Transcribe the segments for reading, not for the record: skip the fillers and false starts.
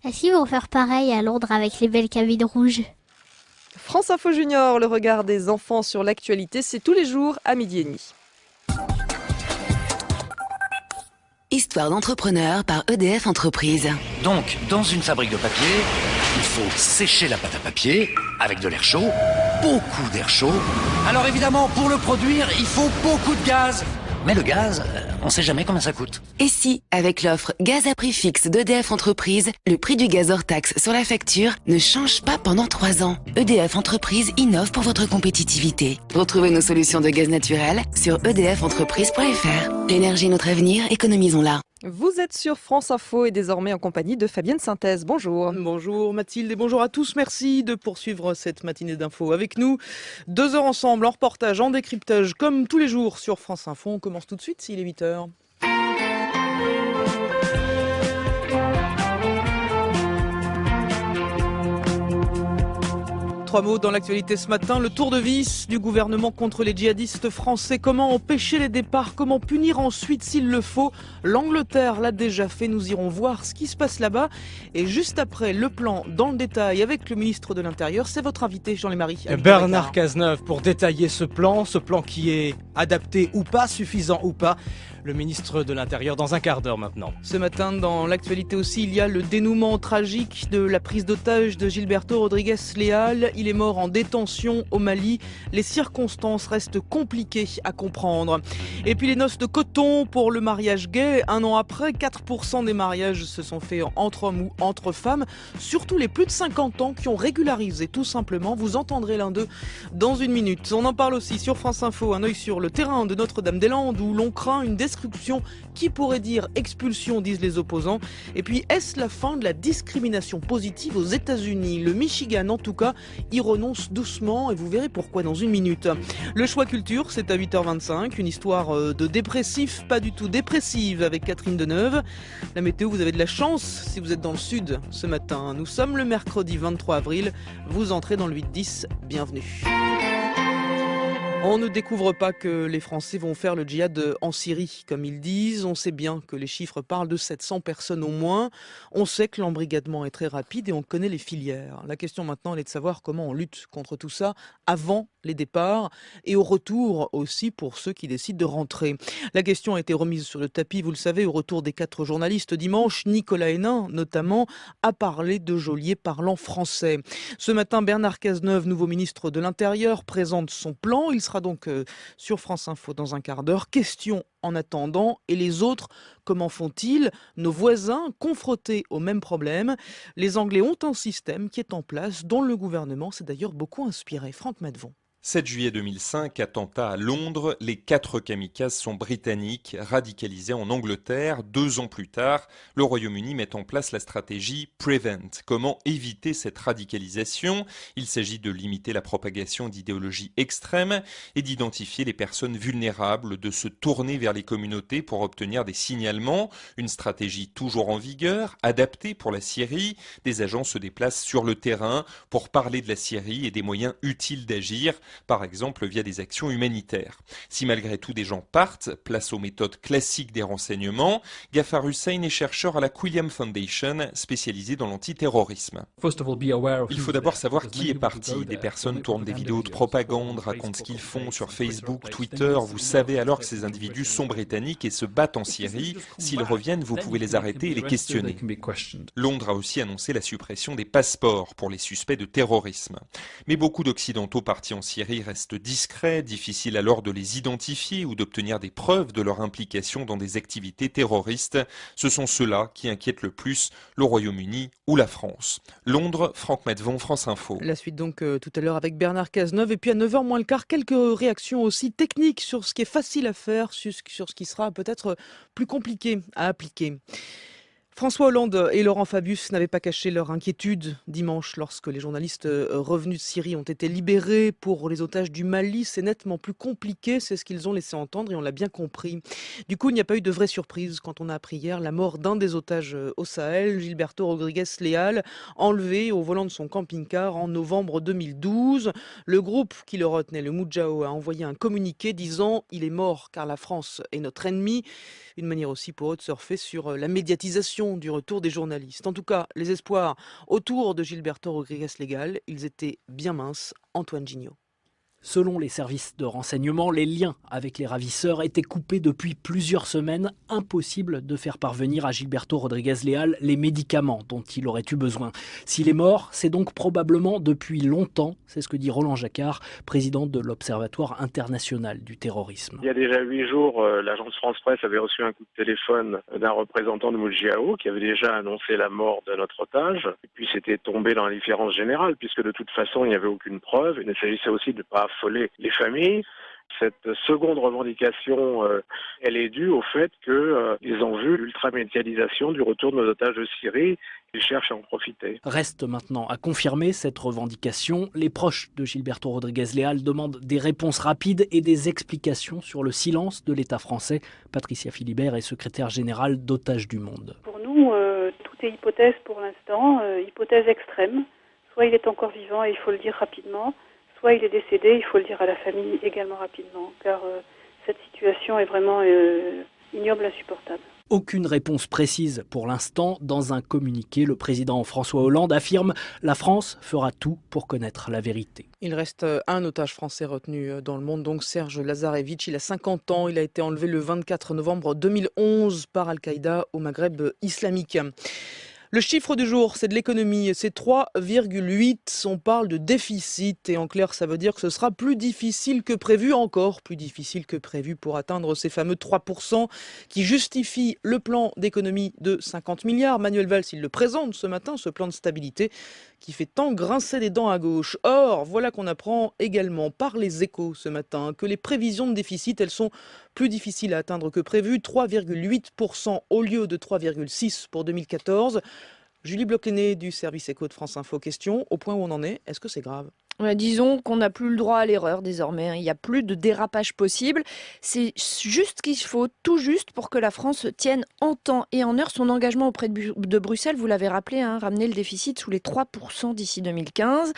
Est-ce qu'ils vont faire pareil à Londres avec les belles cabines rouges? France Info Junior, le regard des enfants sur l'actualité, c'est tous les jours à 12h30. Histoire d'entrepreneur par EDF Entreprises. Donc, dans une fabrique de papier, il faut sécher la pâte à papier avec de l'air chaud, beaucoup d'air chaud. Alors évidemment, pour le produire, il faut beaucoup de gaz. Mais le gaz, on sait jamais combien ça coûte. Et si, avec l'offre gaz à prix fixe d'EDF Entreprises, le prix du gaz hors taxe sur la facture ne change pas pendant 3 ans. EDF Entreprises innove pour votre compétitivité. Retrouvez nos solutions de gaz naturel sur edfentreprise.fr. L'énergie, notre avenir, économisons-la. Vous êtes sur France Info et désormais en compagnie de Fabienne Synthèse. Bonjour. Bonjour Mathilde et bonjour à tous. Merci de poursuivre cette matinée d'infos avec nous. 2 heures ensemble en reportage, en décryptage comme tous les jours sur France Info. On commence tout de suite s'il est 8 heures. 3 mots dans l'actualité ce matin. Le tour de vis du gouvernement contre les djihadistes français. Comment empêcher les départs? Comment punir ensuite s'il le faut? L'Angleterre l'a déjà fait. Nous irons voir ce qui se passe là-bas. Et juste après, le plan dans le détail avec le ministre de l'Intérieur. C'est votre invité, Jean-Lémarie. Bernard Cazeneuve pour détailler ce plan qui est adapté ou pas, suffisant ou pas. Le ministre de l'Intérieur dans un quart d'heure maintenant. Ce matin, dans l'actualité aussi, il y a le dénouement tragique de la prise d'otage de Gilberto Rodrigues Leal. Il est mort en détention au Mali. Les circonstances restent compliquées à comprendre. Et puis les noces de coton pour le mariage gay. 1 an après, 4% des mariages se sont faits entre hommes ou entre femmes. Surtout les plus de 50 ans qui ont régularisé tout simplement. Vous entendrez l'un d'eux dans une minute. On en parle aussi sur France Info. Un œil sur le terrain de Notre-Dame-des-Landes où l'on craint une destruction. Qui pourrait dire expulsion, disent les opposants. Et puis, est-ce la fin de la discrimination positive aux États-Unis? Le Michigan, en tout cas, y renonce doucement et vous verrez pourquoi dans une minute. Le choix culture, c'est à 8h25. Une histoire de dépressif, pas du tout dépressive, avec Catherine Deneuve. La météo, vous avez de la chance si vous êtes dans le sud ce matin. Nous sommes le mercredi 23 avril. Vous entrez dans le 8-10. Bienvenue. On ne découvre pas que les Français vont faire le djihad en Syrie, comme ils disent. On sait bien que les chiffres parlent de 700 personnes au moins. On sait que l'embrigadement est très rapide et on connaît les filières. La question maintenant, elle est de savoir comment on lutte contre tout ça avant les départs et au retour aussi pour ceux qui décident de rentrer. La question a été remise sur le tapis, vous le savez, au retour des 4 journalistes dimanche. Nicolas Hénin, notamment, a parlé de geôliers parlant français. Ce matin, Bernard Cazeneuve, nouveau ministre de l'Intérieur, présente son plan. Il sera donc sur France Info dans un quart d'heure. Question en attendant. Et les autres, comment font-ils? Nos voisins, confrontés au même problème. Les Anglais ont un système qui est en place, dont le gouvernement s'est d'ailleurs beaucoup inspiré. Franck Madvon. 7 juillet 2005, attentat à Londres. Les 4 kamikazes sont britanniques, radicalisés en Angleterre. 2 ans plus tard, le Royaume-Uni met en place la stratégie Prevent. Comment éviter cette radicalisation? Il s'agit de limiter la propagation d'idéologies extrêmes et d'identifier les personnes vulnérables, de se tourner vers les communautés pour obtenir des signalements. Une stratégie toujours en vigueur, adaptée pour la Syrie. Des agents se déplacent sur le terrain pour parler de la Syrie et des moyens utiles d'agir, par exemple via des actions humanitaires. Si malgré tout des gens partent, place aux méthodes classiques des renseignements. Ghaffar Hussein est chercheur à la Quilliam Foundation, spécialisée dans l'antiterrorisme. Il faut d'abord savoir qui est parti. Des personnes tournent des vidéos de propagande, racontent ce qu'ils font sur Facebook, Twitter. Vous savez alors que ces individus sont britanniques et se battent en Syrie. S'ils reviennent, vous pouvez les arrêter et les questionner. Londres a aussi annoncé la suppression des passeports pour les suspects de terrorisme. Mais beaucoup d'Occidentaux partis en Syrie restent discrets, difficile alors de les identifier ou d'obtenir des preuves de leur implication dans des activités terroristes. Ce sont ceux-là qui inquiètent le plus le Royaume-Uni ou la France. Londres, Franck Madvon, France Info. La suite donc tout à l'heure avec Bernard Cazeneuve et puis à 9h moins le quart, quelques réactions aussi techniques sur ce qui est facile à faire, sur ce qui sera peut-être plus compliqué à appliquer. François Hollande et Laurent Fabius n'avaient pas caché leur inquiétude dimanche lorsque les journalistes revenus de Syrie ont été libérés. Pour les otages du Mali, c'est nettement plus compliqué, c'est ce qu'ils ont laissé entendre et on l'a bien compris. Du coup, il n'y a pas eu de vraie surprise quand on a appris hier la mort d'un des otages au Sahel, Gilberto Rodrigues Leal, enlevé au volant de son camping-car en novembre 2012. Le groupe qui le retenait, le Moudjahou, a envoyé un communiqué disant « Il est mort car la France est notre ennemi ». Une manière aussi pour eux de surfer sur la médiatisation du retour des journalistes. En tout cas, les espoirs autour de Gilberto Rodrigues-Legal, ils étaient bien minces. Antoine Gignot. Selon les services de renseignement, les liens avec les ravisseurs étaient coupés depuis plusieurs semaines. Impossible de faire parvenir à Gilberto Rodrigues-Leal les médicaments dont il aurait eu besoin. S'il est mort, c'est donc probablement depuis longtemps. C'est ce que dit Roland Jacquard, président de l'Observatoire international du terrorisme. Il y a déjà 8 jours, l'agence France-Presse avait reçu un coup de téléphone d'un représentant de Moujiao qui avait déjà annoncé la mort de notre otage. Et puis c'était tombé dans l'indifférence générale puisque de toute façon il n'y avait aucune preuve. Il s'agissait aussi de ne pas affoler les familles. Cette seconde revendication, elle est due au fait qu'ils ont vu l'ultramédiatisation du retour de nos otages de Syrie. Ils cherchent à en profiter. Reste maintenant à confirmer cette revendication. Les proches de Gilberto Rodrigues-Leal demandent des réponses rapides et des explications sur le silence de l'État français. Patricia Philibert est secrétaire générale d'Otages du Monde. Pour nous, tout est hypothèse pour l'instant, hypothèse extrême. Soit il est encore vivant et il faut le dire rapidement, soit il est décédé, il faut le dire à la famille également rapidement, car cette situation est vraiment ignoble, insupportable. Aucune réponse précise pour l'instant. Dans un communiqué, le président François Hollande affirme « La France fera tout pour connaître la vérité ». Il reste un otage français retenu dans le monde, donc Serge Lazarevitch. Il a 50 ans, il a été enlevé le 24 novembre 2011 par Al-Qaïda au Maghreb islamique. Le chiffre du jour, c'est de l'économie, c'est 3,8. On parle de déficit et en clair, ça veut dire que ce sera plus difficile que prévu, encore plus difficile que prévu pour atteindre ces fameux 3% qui justifient le plan d'économie de 50 milliards. Manuel Valls, il le présente ce matin, ce plan de stabilité qui fait tant grincer les dents à gauche. Or, voilà qu'on apprend également par les Échos ce matin que les prévisions de déficit, elles sont plus difficiles à atteindre que prévu. 3,8% au lieu de 3,6% pour 2014. Julie Bloch-Léné du service Écho de France Info. Question, au point où on en est, est-ce que c'est grave ? Disons qu'on n'a plus le droit à l'erreur désormais. Il n'y a plus de dérapage possible. C'est juste qu'il faut tout juste pour que la France tienne en temps et en heure son engagement auprès de Bruxelles. Vous l'avez rappelé, ramener le déficit sous les 3% d'ici 2015.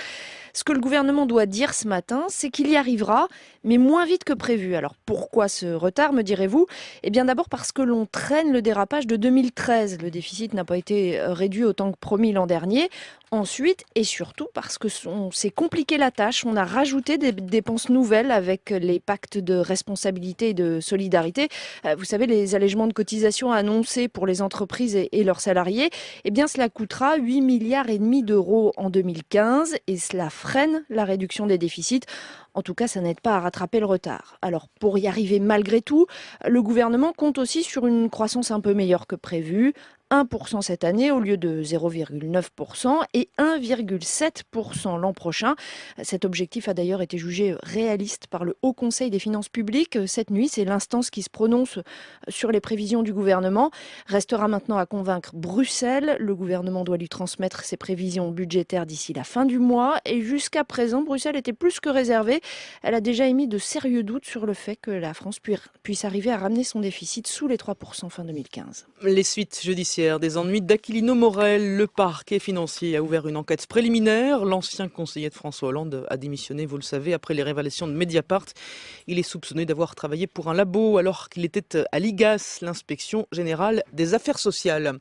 Ce que le gouvernement doit dire ce matin, c'est qu'il y arrivera, mais moins vite que prévu. Alors pourquoi ce retard, me direz-vous ? Eh bien d'abord parce que l'on traîne le dérapage de 2013. Le déficit n'a pas été réduit autant que promis l'an dernier. Ensuite et surtout parce que c'est compliqué la tâche. On a rajouté des dépenses nouvelles avec les pactes de responsabilité et de solidarité. Vous savez, les allègements de cotisations annoncés pour les entreprises et leurs salariés. Eh bien, cela coûtera 8,5 milliards d'euros en 2015 et cela freine la réduction des déficits. En tout cas, ça n'aide pas à rattraper le retard. Alors, pour y arriver malgré tout, le gouvernement compte aussi sur une croissance un peu meilleure que prévu. 1% cette année au lieu de 0,9% et 1,7% l'an prochain. Cet objectif a d'ailleurs été jugé réaliste par le Haut Conseil des finances publiques. Cette nuit, c'est l'instance qui se prononce sur les prévisions du gouvernement. Restera maintenant à convaincre Bruxelles. Le gouvernement doit lui transmettre ses prévisions budgétaires d'ici la fin du mois. Et jusqu'à présent, Bruxelles était plus que réservée. Elle a déjà émis de sérieux doutes sur le fait que la France puisse arriver à ramener son déficit sous les 3% fin 2015. Les suites judiciaires des ennuis d'Aquilino Morel. Le parquet financier a ouvert une enquête préliminaire. L'ancien conseiller de François Hollande a démissionné, vous le savez, après les révélations de Mediapart. Il est soupçonné d'avoir travaillé pour un labo alors qu'il était à l'IGAS, l'inspection générale des affaires sociales.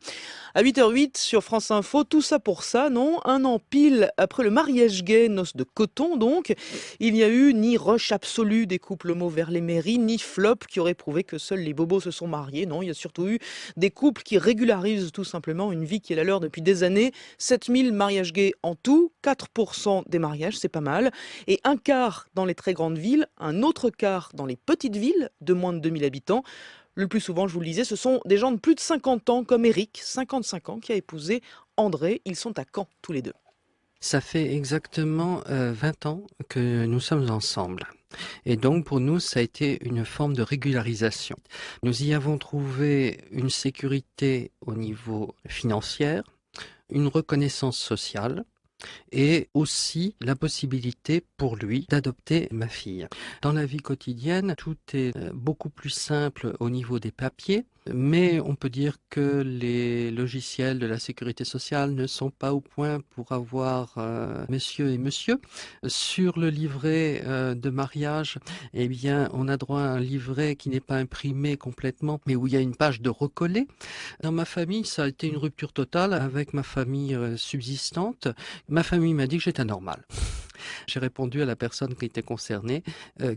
À 8h08 sur France Info, tout ça pour ça, non ? Un an pile après le mariage gay, noces de coton donc. Il n'y a eu ni rush absolu des couples homo vers les mairies, ni flop qui aurait prouvé que seuls les bobos se sont mariés. Non, il y a surtout eu des couples qui régularisent tout simplement une vie qui est la leur depuis des années. 7000 mariages gays en tout, 4% des mariages, c'est pas mal. Et un quart dans les très grandes villes, un autre quart dans les petites villes de moins de 2000 habitants. Le plus souvent, je vous le disais, ce sont des gens de plus de 50 ans comme Eric, 55 ans, qui a épousé André. Ils sont à Caen tous les deux. Ça fait exactement 20 ans que nous sommes ensemble. Et donc pour nous, ça a été une forme de régularisation. Nous y avons trouvé une sécurité au niveau financier, une reconnaissance sociale et aussi la possibilité pour lui d'adopter ma fille. Dans la vie quotidienne, tout est beaucoup plus simple au niveau des papiers. Mais on peut dire que les logiciels de la sécurité sociale ne sont pas au point pour avoir monsieur et monsieur. Sur le livret de mariage, eh bien, on a droit à un livret qui n'est pas imprimé complètement, mais où il y a une page de recollé. Dans ma famille, ça a été une rupture totale avec ma famille subsistante. Ma famille m'a dit que j'étais anormal. J'ai répondu à la personne qui était concernée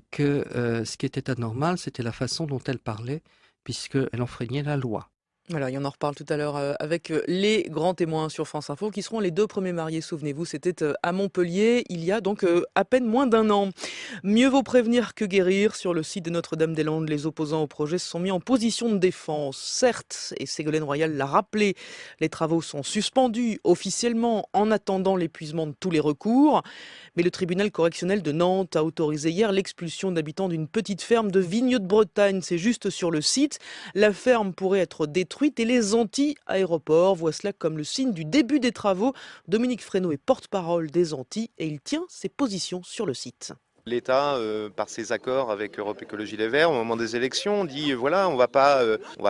que ce qui était anormal, c'était la façon dont elle parlait, puisqu'elle enfreignait la loi. Voilà, et on en reparle tout à l'heure avec les grands témoins sur France Info qui seront les 2 premiers mariés, souvenez-vous, c'était à Montpellier il y a donc à peine moins d'1 an. Mieux vaut prévenir que guérir. Sur le site de Notre-Dame-des-Landes, les opposants au projet se sont mis en position de défense. Certes, et Ségolène Royal l'a rappelé, les travaux sont suspendus officiellement en attendant l'épuisement de tous les recours. Mais le tribunal correctionnel de Nantes a autorisé hier l'expulsion d'habitants d'une petite ferme de Vigneux-de-Bretagne. C'est juste sur le site. La ferme pourrait être détruite et les anti-aéroports voient cela comme le signe du début des travaux. Dominique Fresneau est porte-parole des Antilles et il tient ses positions sur le site. L'État, par ses accords avec Europe Écologie Les Verts, au moment des élections, dit voilà, on va pas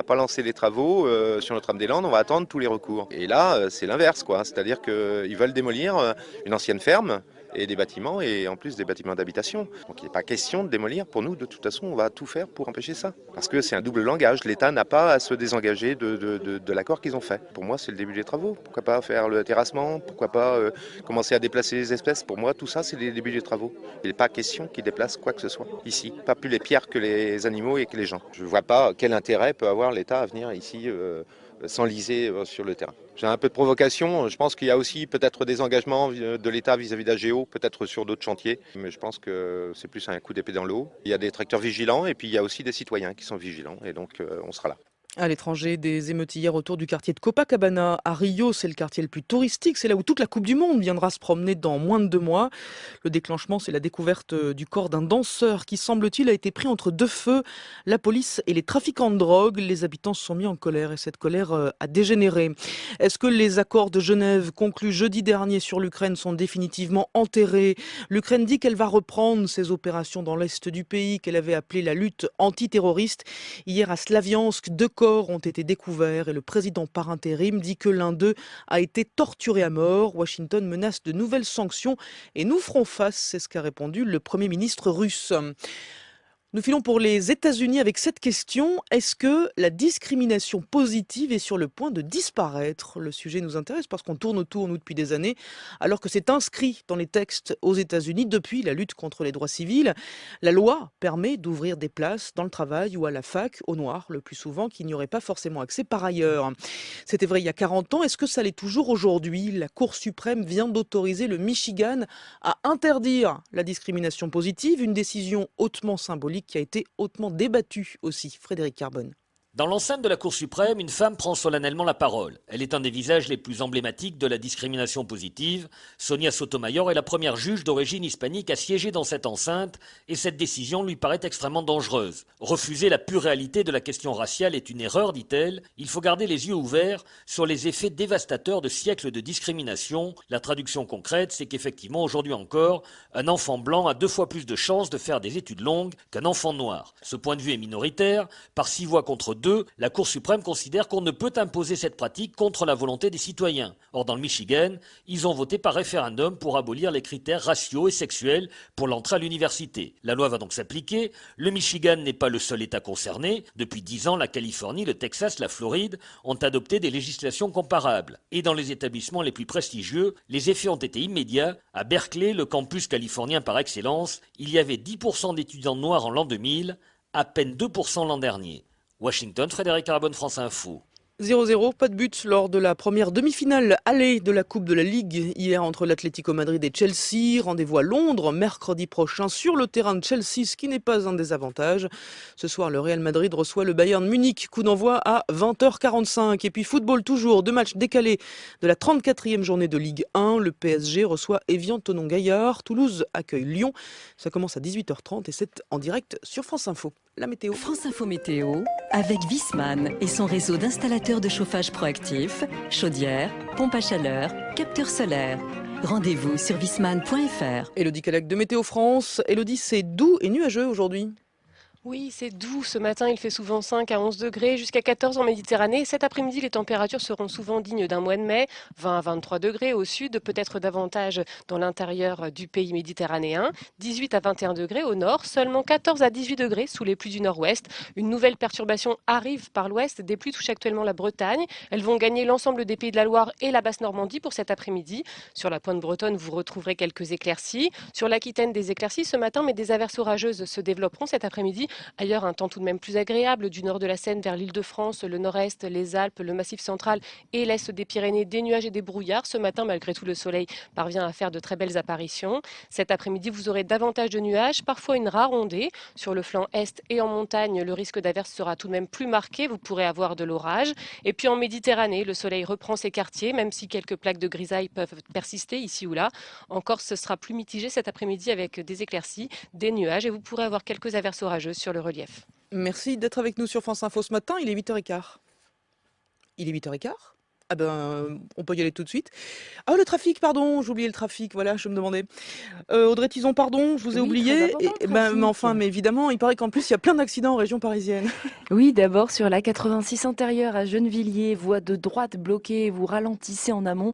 lancer les travaux sur Notre-Dame-des-Landes, on va attendre tous les recours. Et là, c'est l'inverse, quoi. C'est-à-dire qu'ils veulent démolir une ancienne ferme et des bâtiments, et en plus des bâtiments d'habitation. Donc il n'est pas question de démolir. Pour nous, de toute façon, on va tout faire pour empêcher ça. Parce que c'est un double langage. L'État n'a pas à se désengager de l'accord qu'ils ont fait. Pour moi, c'est le début des travaux. Pourquoi pas faire le terrassement? Pourquoi pas commencer à déplacer les espèces? Pour moi, tout ça, c'est le début des travaux. Il n'est pas question qu'ils déplacent quoi que ce soit ici. Pas plus les pierres que les animaux et que les gens. Je ne vois pas quel intérêt peut avoir l'État à venir ici s'enliser sur le terrain. J'ai un peu de provocation. Je pense qu'il y a aussi peut-être des engagements de l'État vis-à-vis d'AGEO, peut-être sur d'autres chantiers. Mais je pense que c'est plus un coup d'épée dans l'eau. Il y a des tracteurs vigilants et puis il y a aussi des citoyens qui sont vigilants. Et donc on sera là. À l'étranger, des émeutes hier autour du quartier de Copacabana. À Rio, c'est le quartier le plus touristique. C'est là où toute la Coupe du Monde viendra se promener dans moins de 2 mois. Le déclenchement, c'est la découverte du corps d'un danseur qui, semble-t-il, a été pris entre 2 feux. La police et les trafiquants de drogue. Les habitants se sont mis en colère et cette colère a dégénéré. Est-ce que les accords de Genève conclus jeudi dernier sur l'Ukraine sont définitivement enterrés? L'Ukraine dit qu'elle va reprendre ses opérations dans l'est du pays qu'elle avait appelée la lutte antiterroriste. Hier à Slaviansk, 2 corps ont été découverts et le président par intérim dit que l'un d'eux a été torturé à mort. Washington menace de nouvelles sanctions et nous ferons face, c'est ce qu'a répondu le Premier ministre russe. Nous filons pour les États-Unis avec cette question. Est-ce que la discrimination positive est sur le point de disparaître? Le sujet nous intéresse parce qu'on tourne autour, nous, depuis des années, alors que c'est inscrit dans les textes aux États-Unis depuis la lutte contre les droits civils. La loi permet d'ouvrir des places dans le travail ou à la fac, aux Noirs, le plus souvent, qui n'y auraient pas forcément accès par ailleurs. C'était vrai il y a 40 ans. Est-ce que ça l'est toujours aujourd'hui? La Cour suprême vient d'autoriser le Michigan à interdire la discrimination positive, une décision hautement symbolique qui a été hautement débattue aussi. Frédéric Carbone. Dans l'enceinte de la Cour suprême, une femme prend solennellement la parole. Elle est un des visages les plus emblématiques de la discrimination positive. Sonia Sotomayor est la première juge d'origine hispanique à siéger dans cette enceinte et cette décision lui paraît extrêmement dangereuse. Refuser la pure réalité de la question raciale est une erreur, dit-elle. Il faut garder les yeux ouverts sur les effets dévastateurs de siècles de discrimination. La traduction concrète, c'est qu'effectivement, aujourd'hui encore, un enfant blanc a 2 fois plus de chances de faire des études longues qu'un enfant noir. Ce point de vue est minoritaire, par 6 voix contre 2, la Cour suprême considère qu'on ne peut imposer cette pratique contre la volonté des citoyens. Or, dans le Michigan, ils ont voté par référendum pour abolir les critères raciaux et sexuels pour l'entrée à l'université. La loi va donc s'appliquer. Le Michigan n'est pas le seul État concerné. Depuis 10 ans, la Californie, le Texas, la Floride ont adopté des législations comparables. Et dans les établissements les plus prestigieux, les effets ont été immédiats. À Berkeley, le campus californien par excellence, il y avait 10% d'étudiants noirs en l'an 2000, à peine 2% l'an dernier. Washington, Frédéric Carbone, France Info. 0-0, pas de but lors de la première demi-finale aller de la Coupe de la Ligue hier entre l'Atlético Madrid et Chelsea. Rendez-vous à Londres mercredi prochain sur le terrain de Chelsea, ce qui n'est pas un désavantage. Ce soir, le Real Madrid reçoit le Bayern Munich. Coup d'envoi à 20h45. Et puis football toujours, 2 matchs décalés de la 34e journée de Ligue 1. Le PSG reçoit Évian-Thonon-Gaillard. Toulouse accueille Lyon. Ça commence à 18h30 et c'est en direct sur France Info. La météo. France Info Météo avec Viessmann et son réseau d'installateurs de chauffage proactif, chaudière, pompe à chaleur, capteur solaire. Rendez-vous sur viessmann.fr. Élodie Calac de Météo France. Élodie, c'est doux et nuageux aujourd'hui. Oui, c'est doux. Ce matin, il fait souvent 5 à 11 degrés, jusqu'à 14 en Méditerranée. Cet après-midi, les températures seront souvent dignes d'un mois de mai, 20 à 23 degrés au sud, peut-être davantage dans l'intérieur du pays méditerranéen, 18 à 21 degrés au nord, seulement 14 à 18 degrés sous les pluies du nord-ouest. Une nouvelle perturbation arrive par l'ouest. Des pluies touchent actuellement la Bretagne. Elles vont gagner l'ensemble des pays de la Loire et la Basse-Normandie pour cet après-midi. Sur la pointe bretonne, vous retrouverez quelques éclaircies. Sur l'Aquitaine, des éclaircies ce matin, mais des averses orageuses se développeront cet après-midi. Ailleurs, un temps tout de même plus agréable, du nord de la Seine vers l'Île-de-France, le nord-est, les Alpes, le Massif central et l'est des Pyrénées, des nuages et des brouillards. Ce matin, malgré tout, le soleil parvient à faire de très belles apparitions. Cet après-midi, vous aurez davantage de nuages, parfois une rare ondée. Sur le flanc est et en montagne, le risque d'averse sera tout de même plus marqué. Vous pourrez avoir de l'orage. Et puis en Méditerranée, le soleil reprend ses quartiers, même si quelques plaques de grisaille peuvent persister ici ou là. En Corse, ce sera plus mitigé cet après-midi avec des éclaircies, des nuages et vous pourrez avoir quelques averses orageuses sur le relief. Merci d'être avec nous sur France Info ce matin, il est 8h15. Il est 8h15 ? Ah ben, on peut y aller tout de suite. Ah, le trafic, pardon, j'ai oublié le trafic, voilà, je me demandais. Audrey Tison, pardon, je vous ai Oui, oublié. très important, le trafic. Mais enfin, mais évidemment, il paraît qu'en plus, il y a plein d'accidents en région parisienne. Oui, d'abord sur la 86 intérieure à Gennevilliers, voie de droite bloquée, vous ralentissez en amont.